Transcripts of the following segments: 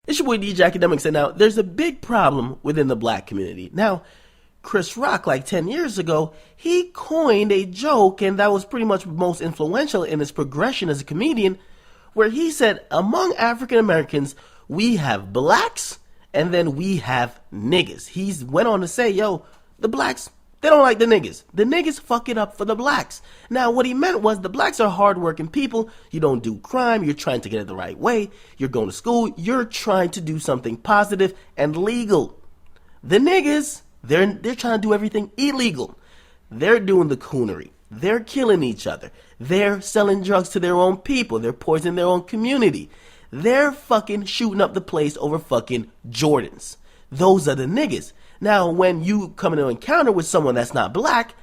It's your boy DJ Akademiks, and now there's a big problem within the black community. Now, Chris Rock, like 10 years ago, he coined a joke, and that was pretty much most influential in his progression as a comedian, where he said, among African Americans, we have blacks, and then we have niggas. He went on to say, yo, the blacks, they don't like the niggas. The niggas fuck it up for the blacks. Now, what he meant was the blacks are hardworking people. You don't do crime. You're trying to get it the right way. You're going to school. You're trying to do something positive and legal. The niggas, they're trying to do everything illegal. They're doing the coonery. They're killing each other. They're selling drugs to their own people. They're poisoning their own community. They're fucking shooting up the place over fucking Jordans. Those are the niggas. Now, when you come into an encounter with someone that's not black,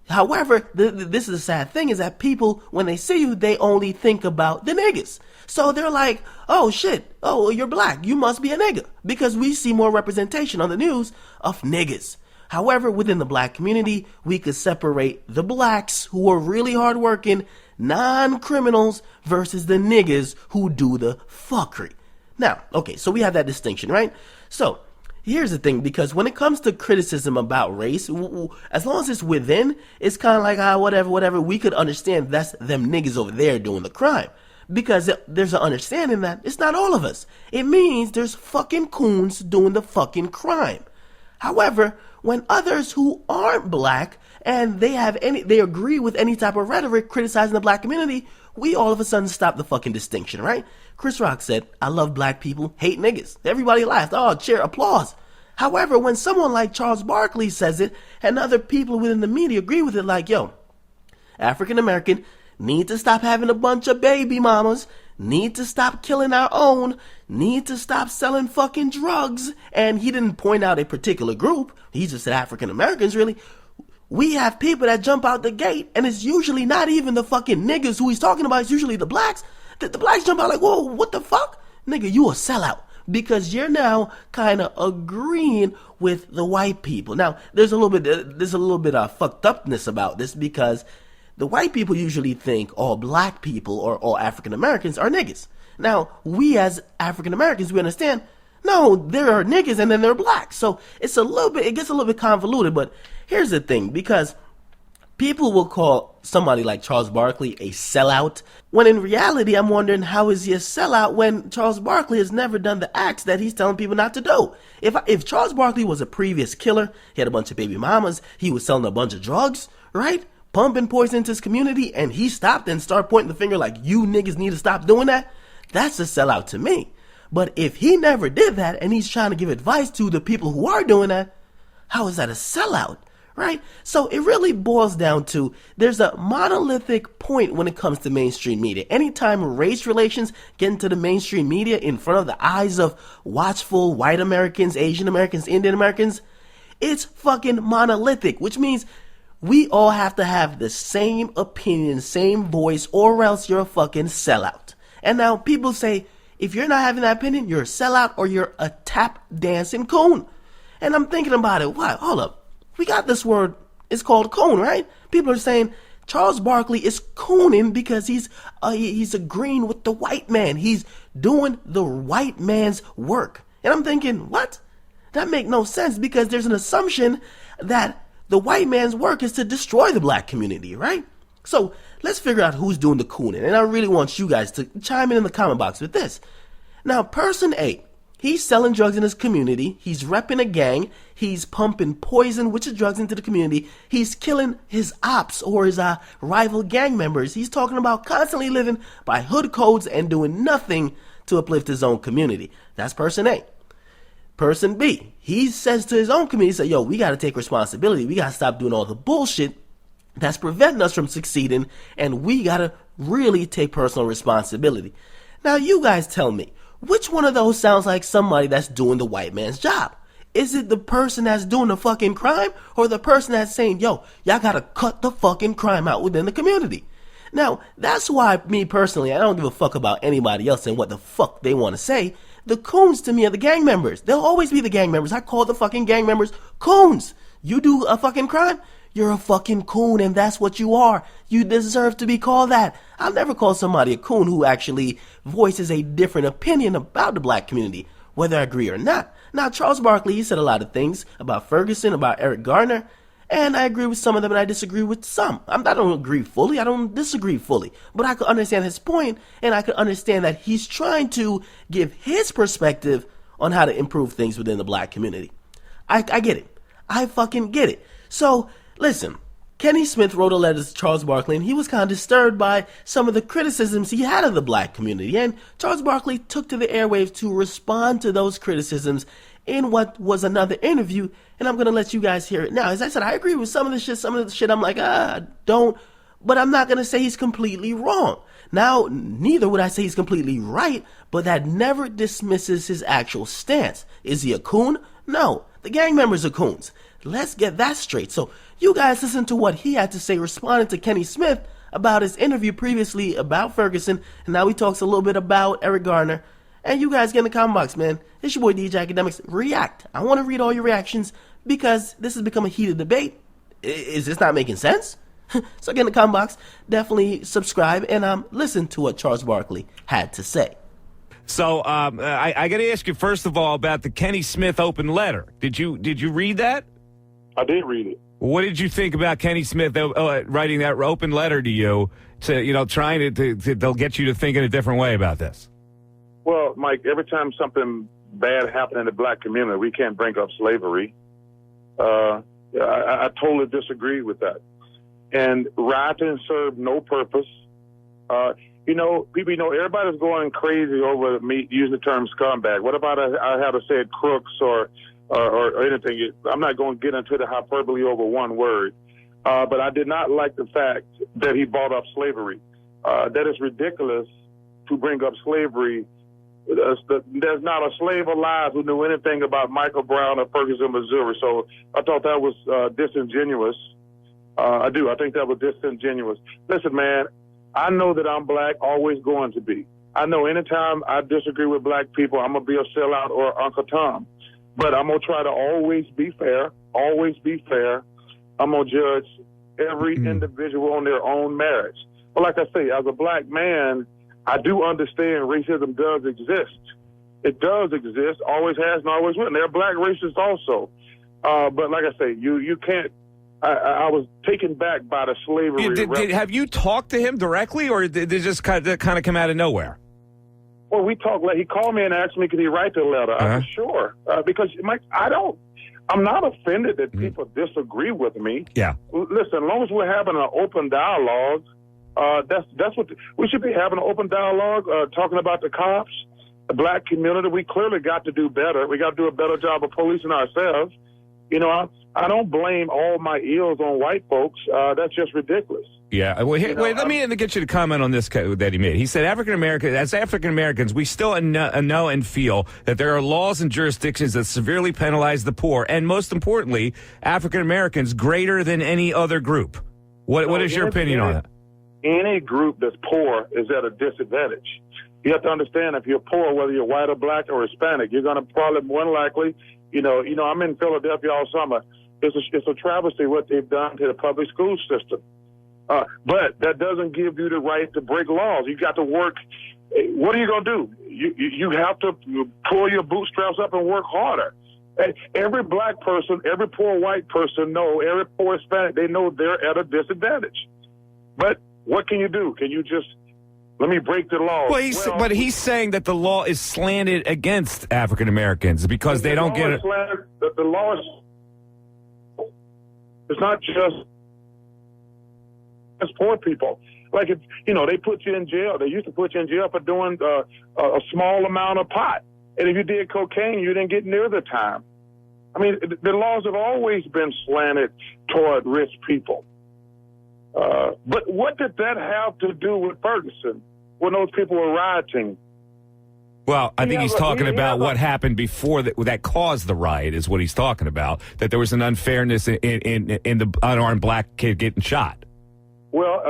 however, this is the sad thing, is that people, when they see you, they only think about the niggas. So they're like, oh shit, oh, you're black, you must be a nigga. Because we see more representation on the news of niggas. However, within the black community, we could separate the blacks who are really hardworking, non-criminals, versus the niggas who do the fuckery. Now, okay, so we have that distinction, right? So, here's the thing, because when it comes to criticism about race, as long as it's within, it's kind of like, whatever, we could understand that's them niggas over there doing the crime. Because there's an understanding that it's not all of us. It means there's fucking coons doing the fucking crime. However, when others who aren't black and they agree with any type of rhetoric criticizing the black community, we all of a sudden stop the fucking distinction, right? Chris Rock said, I love black people, hate niggas. Everybody laughed. Oh, cheer, applause. However, when someone like Charles Barkley says it, and other people within the media agree with it, like, yo, African American need to stop having a bunch of baby mamas, need to stop killing our own, need to stop selling fucking drugs. And he didn't point out a particular group. He just said African Americans, really. We have people that jump out the gate, and it's usually not even the fucking niggas who he's talking about. It's usually the blacks. The blacks jump out like, whoa, what the fuck? Nigga, you a sellout. Because you're now kind of agreeing with the white people. Now, there's a little bit of fucked upness about this, because the white people usually think all black people or all African Americans are niggas. Now, we as African Americans, we understand, no, there are niggas and then there are blacks. So it gets a little bit convoluted, but here's the thing, because people will call somebody like Charles Barkley a sellout, when in reality, I'm wondering, how is he a sellout when Charles Barkley has never done the acts that he's telling people not to do? If Charles Barkley was a previous killer, he had a bunch of baby mamas, he was selling a bunch of drugs, right? Pumping poison into his community, and he stopped and started pointing the finger like, you niggas need to stop doing that, that's a sellout to me. But if he never did that, and he's trying to give advice to the people who are doing that, how is that a sellout? Right? So it really boils down to, there's a monolithic point when it comes to mainstream media. Anytime race relations get into the mainstream media in front of the eyes of watchful white Americans, Asian Americans, Indian Americans, it's fucking monolithic, which means we all have to have the same opinion, same voice, or else you're a fucking sellout. And now people say, if you're not having that opinion, you're a sellout or you're a tap dancing coon. And I'm thinking about it. Why? Hold up. We got this word, it's called COON, right? People are saying Charles Barkley is cooning because he's agreeing with the white man. He's doing the white man's work. And I'm thinking, what? That make no sense, because there's an assumption that the white man's work is to destroy the black community, right? So let's figure out who's doing the cooning. And I really want you guys to chime in the comment box with this. Now, person A, he's selling drugs in his community. He's repping a gang. He's pumping poison, which is drugs, into the community. He's killing his ops or his rival gang members. He's talking about constantly living by hood codes and doing nothing to uplift his own community. That's person A. Person B, he says to his own community, yo, we got to take responsibility. We got to stop doing all the bullshit that's preventing us from succeeding, and we got to really take personal responsibility. Now, you guys tell me, which one of those sounds like somebody that's doing the white man's job? Is it the person that's doing the fucking crime, or the person that's saying, yo, y'all gotta cut the fucking crime out within the community? Now, that's why, me personally, I don't give a fuck about anybody else and what the fuck they want to say. The coons to me are the gang members. They'll always be the gang members. I call the fucking gang members coons. You do a fucking crime, you're a fucking coon, and that's what you are. You deserve to be called that. I'll never call somebody a coon who actually voices a different opinion about the black community. whether I agree or not. Now, Charles Barkley, he said a lot of things about Ferguson, about Eric Garner, and I agree with some of them and I disagree with some. I don't agree fully, I don't disagree fully, but I could understand his point, and I could understand that he's trying to give his perspective on how to improve things within the black community. I get it. I fucking get it. So, listen, Kenny Smith wrote a letter to Charles Barkley, and he was kind of disturbed by some of the criticisms he had of the black community. And Charles Barkley took to the airwaves to respond to those criticisms in what was another interview, and I'm going to let you guys hear it now. As I said, I agree with some of the shit I'm like, don't, but I'm not going to say he's completely wrong. Now, neither would I say he's completely right, but that never dismisses his actual stance. Is he a coon? No. The gang members are coons. Let's get that straight. So you guys listen to what he had to say responding to Kenny Smith about his interview previously about Ferguson, and now he talks a little bit about Eric Garner. And you guys get in the comment box, man. It's your boy DJ Akademiks. React. I want to read all your reactions because this has become a heated debate. Is this not making sense? So get in the comment box. Definitely subscribe and listen to what Charles Barkley had to say. So I got to ask you first of all about the Kenny Smith open letter. Did you read that? I did read it. What did you think about Kenny Smith writing that open letter to you to trying to they'll get you to think in a different way about this? Well, Mike, every time something bad happened in the black community, we can't bring up slavery. I totally disagree with that. And rioting served no purpose. People, everybody's going crazy over me using the term scumbag. What about I had to say crooks or anything? I'm not going to get into the hyperbole over one word. But I did not like the fact that he brought up slavery. That is ridiculous to bring up slavery. There's not a slave alive who knew anything about Michael Brown or Ferguson, Missouri. So I thought that was disingenuous. I do. I think that was disingenuous. Listen, man, I know that I'm black, always going to be. I know anytime I disagree with black people, I'm going to be a sellout or Uncle Tom. But I'm going to try to always be fair, always be fair. I'm going to judge every individual on their own merits. But like I say, as a black man, I do understand racism does exist. It does exist, always has and always will. And there are black racists also. But like I say, you can't. I was taken back by the slavery. Have you talked to him directly, or did it just kind of come out of nowhere? Well, we talked. He called me and asked me, could he write the letter? I said, sure. Because, Mike, I'm not offended that people disagree with me. Yeah. Listen, as long as we're having an open dialogue, that's what we should be having, an open dialogue, talking about the cops, the black community. We clearly got to do better. We got to do a better job of policing ourselves. I don't blame all my ills on white folks. That's just ridiculous. Yeah. Well, let me get you to comment on this that he made. He said, as African Americans, we still know and feel that there are laws and jurisdictions that severely penalize the poor, and most importantly, African Americans greater than any other group. What is your opinion on that? Any group that's poor is at a disadvantage. You have to understand, if you're poor, whether you're white or black or Hispanic, you're going to probably more than likely, I'm in Philadelphia all summer. It's a travesty what they've done to the public school system. But that doesn't give you the right to break laws. You got to work. What are you going to do? You have to pull your bootstraps up and work harder. Every black person, every poor white person every poor Hispanic, they know they're at a disadvantage. But what can you do? Can you just let me break the law? Well, but he's saying that the law is slanted against African Americans because they don't get it. The law is. It's not just poor people. Like, they put you in jail. They used to put you in jail for doing a small amount of pot. And if you did cocaine, you didn't get near the time. I mean, the laws have always been slanted toward rich people. But what did that have to do with Ferguson when those people were rioting? Well, I think he's talking about what happened before that caused the riot is what he's talking about, that there was an unfairness in the unarmed black kid getting shot. Well,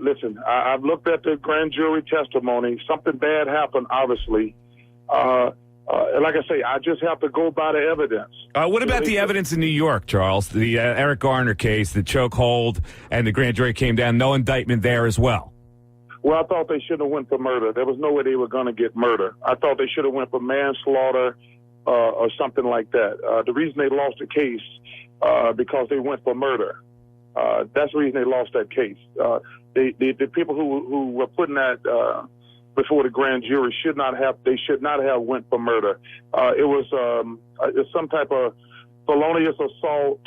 listen, I've looked at the grand jury testimony. Something bad happened, obviously. Like I say, I just have to go by the evidence. What about the evidence in New York, Charles? The Eric Garner case, the chokehold, and the grand jury came down. No indictment there as well. Well, I thought they should have went for murder. There was no way they were going to get murder. I thought they should have went for manslaughter or something like that. The reason they lost the case because they went for murder. That's the reason they lost that case. The people who were putting that before the grand jury should not have went for murder. It was some type of felonious assault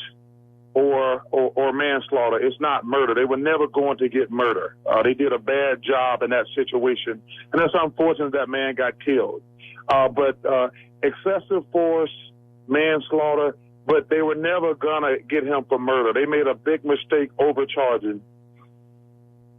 or manslaughter. It's not murder. They were never going to get murder. They did a bad job in that situation, and it's unfortunate that man got killed. But excessive force, manslaughter, but they were never going to get him for murder. They made a big mistake overcharging